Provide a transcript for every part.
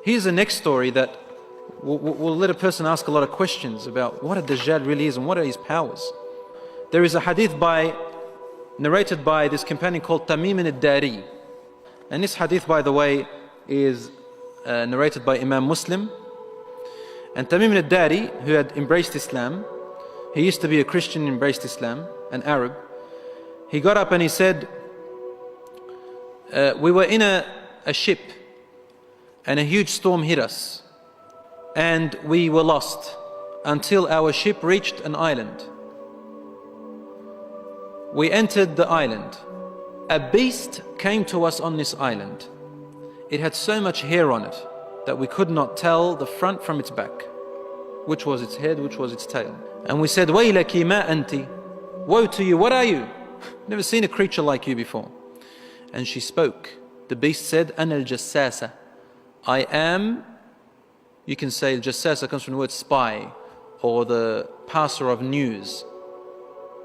Here's the next story that will let a person ask a lot of questions about what a Dajjal really is and what are his powers. There is a hadith narrated by this companion called Tamim al-Dari. And this hadith, by the way, is narrated by Imam Muslim. And Tamim al-Dari, who had embraced Islam, he used to be a Christian, embraced Islam, an Arab. He got up and he said, we were in a ship and a huge storm hit us and we were lost until our ship reached an island. We entered the island. A beast came to us on this island. It had so much hair on it that we could not tell the front from its back, which was its head, which was its tail. And we said, Waylaki ma anti, woe to you, what are you? Never seen a creature like you before. And she spoke. The beast said, Ana al-Jassasa, I am, you can say al-Jassasa comes from the word spy or the passer of news.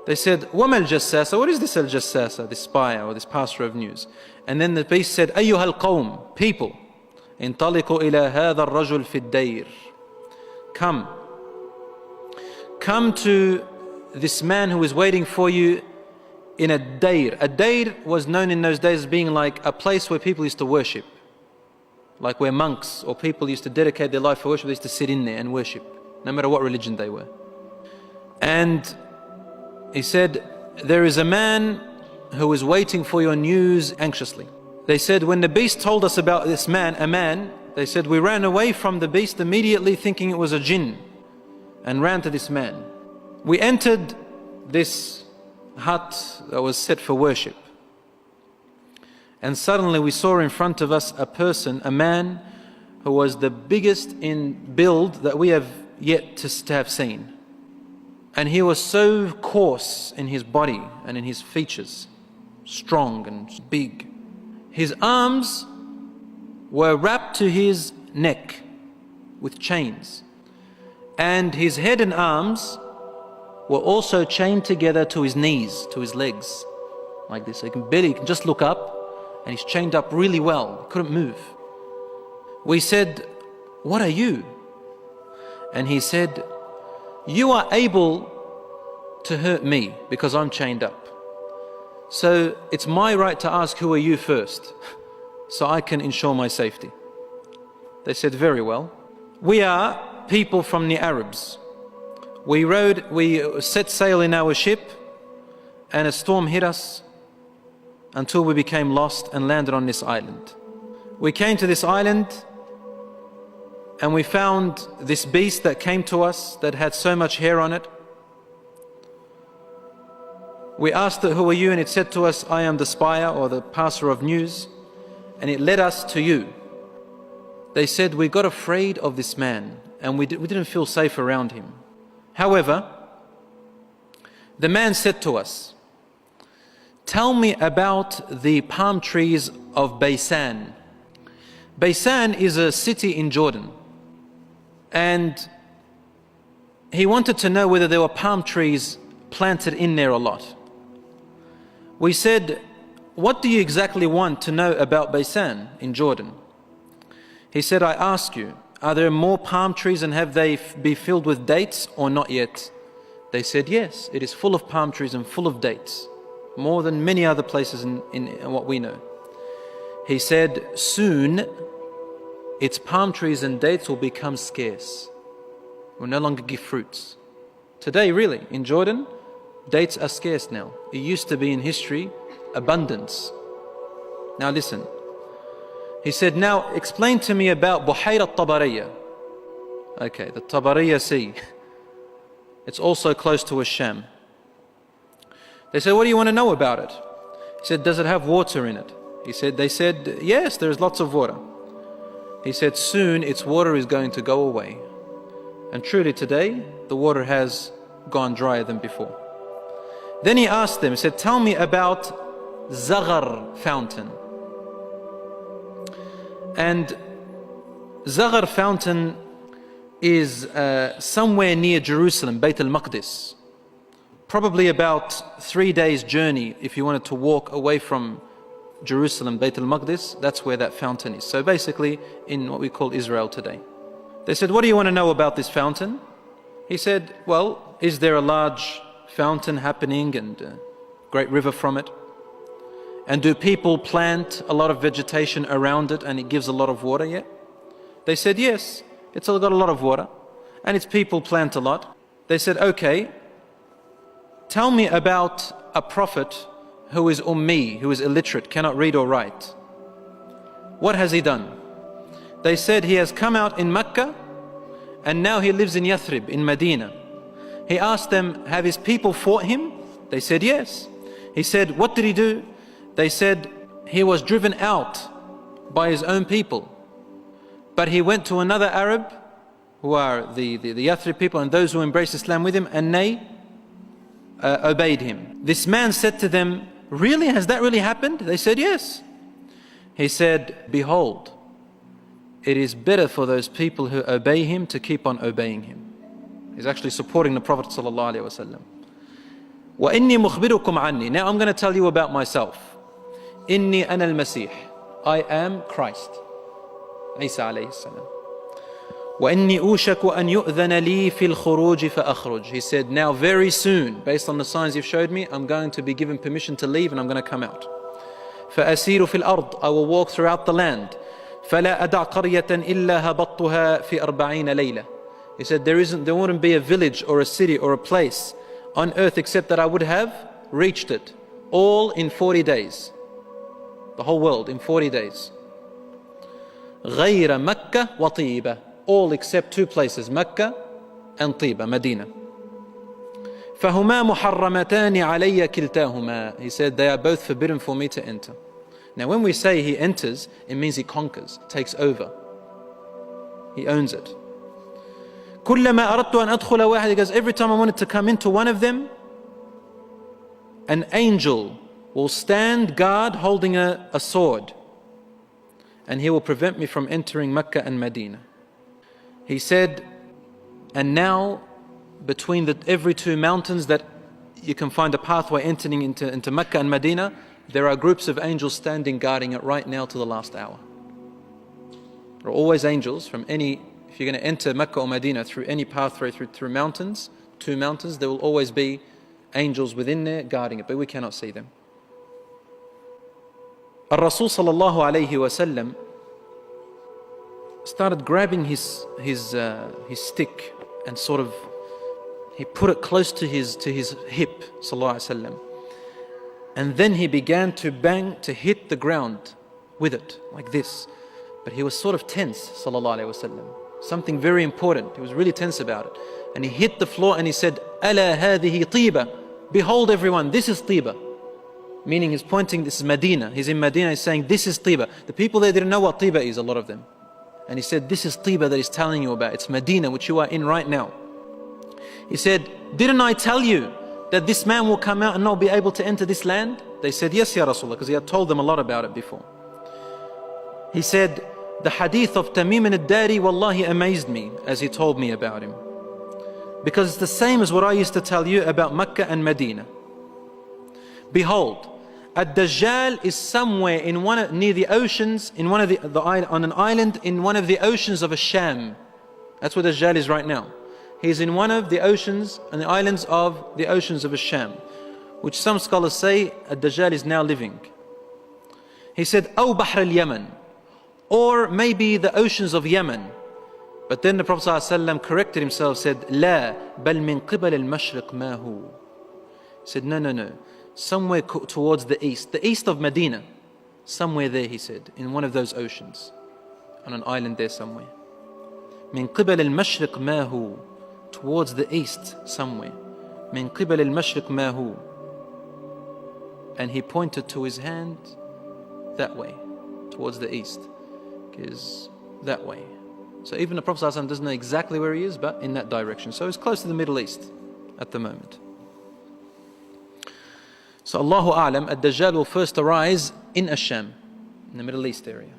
They said, Wama al-Jassasa, what is this al-Jassasa, this spy or this passer of news? And then the beast said, Ayyuha al-Qawm, people, intaliqu ila hadha al-rajul fi ad-dayr. Come to this man who is waiting for you in a dayr. A dayr was known in those days as being like a place where people used to worship. Like where monks or people used to dedicate their life for worship, they used to sit in there and worship, no matter what religion they were. And he said, there is a man who is waiting for your news anxiously. They said, when the beast told us about this man, a man, they said, we ran away from the beast immediately thinking it was a jinn and ran to this man. We entered this hut that was set for worship. And suddenly we saw in front of us a person, a man who was the biggest in build that we have yet to have seen. And he was so coarse in his body and in his features, strong and big. His arms were wrapped to his neck with chains. And his head and arms were also chained together to his knees, to his legs, like this. So he can just look up, and he's chained up really well, he couldn't move. We said, what are you? And he said, you are able to hurt me because I'm chained up. So it's my right to ask, who are you first, so I can ensure my safety. They said, very well. We are people from the Arabs. We set sail in our ship and a storm hit us until we became lost and landed on this island. We came to this island and we found this beast that came to us that had so much hair on it. We asked it, who are you? And it said to us, I am the spy or the passer of news. And it led us to you. They said, we got afraid of this man and we didn't feel safe around him. However, the man said to us, tell me about the palm trees of Baysan. Baysan is a city in Jordan. And he wanted to know whether there were palm trees planted in there a lot. We said, what do you exactly want to know about Baysan in Jordan? He said, I ask you, are there more palm trees and have they be filled with dates or not yet? They said, yes, it is full of palm trees and full of dates, more than many other places in what we know. He said, soon its palm trees and dates will become scarce, will no longer give fruits. Today, really, in Jordan, dates are scarce now. It used to be in history, abundance. Now listen. He said, now explain to me about Buhayra Tabariya. Okay, the Tabariya Sea. It's also close to Asham. They said, what do you want to know about it? He said, does it have water in it? They said, yes, there's lots of water. He said, soon its water is going to go away. And truly today, the water has gone drier than before. Then he asked them, he said, tell me about Zaghar fountain. And Zaghar fountain is somewhere near Jerusalem, Bayt al-Maqdis. Probably about 3 days journey if you wanted to walk away from Jerusalem, Bayt al-Maqdis, that's where that fountain is. So basically in what we call Israel today. They said, what do you want to know about this fountain? He said, well, is there a large fountain happening and a great river from it? And do people plant a lot of vegetation around it and it gives a lot of water yet? They said, yes, it's got a lot of water and its people plant a lot. They said, okay, tell me about a prophet who is ummi, who is illiterate, cannot read or write. What has he done? They said he has come out in Mecca and now he lives in Yathrib, in Medina. He asked them, have his people fought him? They said, yes. He said, what did he do? They said, he was driven out by his own people. But he went to another Arab, who are the Yathrib people and those who embraced Islam with him, and they obeyed him. This man said to them, really? Has that really happened? They said, yes. He said, behold, it is better for those people who obey him to keep on obeying him. He's actually supporting the Prophet ﷺ. وَإِنِّي مُخْبِرُكُمْ عَنِّي. Now I'm going to tell you about myself. إِنِّي أَنَا الْمَسِيحِ. I am Christ. Isa alayhi salam. وَإِنِّي أُوشَكُ أَنْ يُؤْذَنَ لِي فِي الْخُرُوجِ فَأَخْرُجْ. He said, now very soon, based on the signs you've showed me, I'm going to be given permission to leave and I'm going to come out. فَأَسِيرُ فِي الْأَرْضِ. I will walk throughout the land. فَلَا أَدَعْ قَرْيَةً إِلَّا هَبَطْتُهَا فِي 40 لَيْلَةً. He said, there wouldn't be a village or a city or a place on earth except that I would have reached it. All in 40 days. The whole world in 40 days. غَيْرَ مَكَّةَ وَطِيبَةَ. All except two places, Mecca and Tiba, Medina. فَهُمَا مُحَرَّمَتَانِ عَلَيَّ كِلْتَاهُمَا. He said, they are both forbidden for me to enter. Now when we say he enters, it means he conquers, takes over. He owns it. كُلَّمَا أَرَدْتُ أَنْ أَدْخُلَ وَاحِدٍ. Because every time I wanted to come into one of them, an angel will stand guard holding a sword, and he will prevent me from entering Mecca and Medina. He said, and now between every two mountains that you can find a pathway entering into Mecca and Medina, there are groups of angels standing guarding it right now to the last hour. There are always angels from if you're going to enter Mecca or Medina through any pathway through mountains, two mountains, there will always be angels within there guarding it, but we cannot see them. Rasul sallallahu alayhi wa sallam started grabbing his stick and sort of he put it close to his hip, sallallahu alayhi wa sallam, and then he began to bang, to hit the ground with it like this. But he was sort of tense, sallallahu alayhi wa sallam. Something very important. He was really tense about it, and he hit the floor and he said, "Ala hadihi tiba." Behold, everyone, this is Tiba. Meaning he's pointing, this is Medina. He's in Medina, he's saying, this is Tiba. The people there didn't know what Tiba is, a lot of them. And he said, this is Tiba that he's telling you about. It's Medina, which you are in right now. He said, didn't I tell you that this man will come out and not be able to enter this land? They said, yes, Ya Rasulullah, because he had told them a lot about it before. He said, the hadith of Tamim al-Dari, wallahi, amazed me as he told me about him. Because it's the same as what I used to tell you about Mecca and Medina. Behold, Ad-Dajjal is somewhere near the oceans, on an island in one of the oceans of Sham. That's where Dajjal is right now. He's in one of the oceans and the islands of the oceans of Sham, which some scholars say Ad-Dajjal is now living. He said, "Aw Bahr al-Yaman," or maybe the oceans of Yemen. But then the Prophet ﷺ corrected himself, said, "La, bal min qibal al-mashriq ma hu." He said, no. Somewhere towards the east of Medina, somewhere there, he said, in one of those oceans, on an island there somewhere. Min qibal al-mashriq ma hu, towards the east somewhere. Min qibal al-mashriq ma hu. And he pointed to his hand that way, towards the east, is that way. So even the Prophet ﷺ doesn't know exactly where he is, but in that direction. So he's close to the Middle East at the moment. So Allahu A'lam, Ad-Dajjal will first arise in Asham, in the Middle East area.